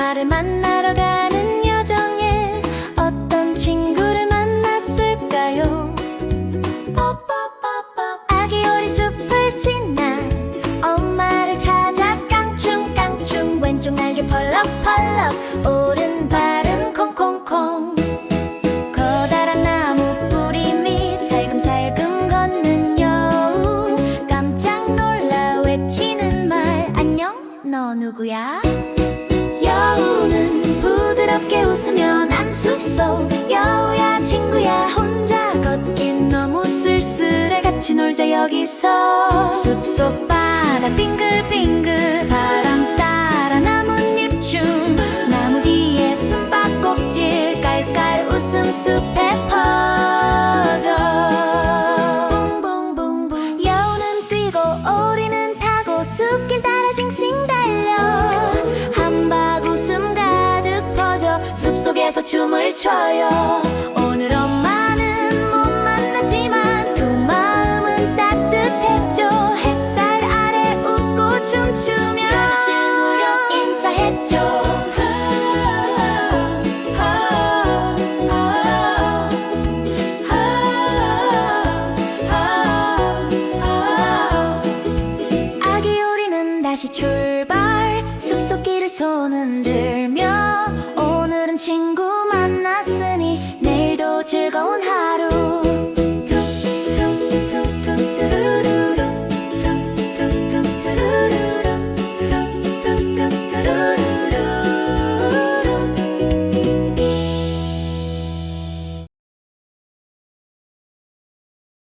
엄마를 만나러 가는 여정에 어떤 친구를 만났을까요? 아기 오리 숲을 지나 엄마를 찾아 깡충깡충, 왼쪽 날개 펄럭펄럭, 오른발은 콩콩콩. 커다란 나무 뿌리 밑 살금살금 걷는 여우, 깜짝 놀라 외치는 말, 안녕, 너 누구야? 여우는 부드럽게 웃으며 난 숲속 여우야 친구야, 혼자 걷긴 너무 쓸쓸해, 같이 놀자 여기서. 숲속 바다 빙글빙글, 바람 따라 나뭇잎 중, 나무 뒤에 숨바꼭질 깔깔 웃음 숲에 퍼져. 붕붕붕붕 여우는 뛰고 오리는 타고 숲길 따라 싱싱 달려, 한박 웃음 가득 퍼져 숲속에서 춤을 춰요. 오늘 엄마는 못 만났지만 두 마음은 따뜻했죠. 햇살 아래 웃고 춤추며 며칠 무렵 인사했죠. 아기 오리는 다시 출발, 숲속 길을 손 흔들며, 오늘은 친구 만났으니 내일도 즐거운 하루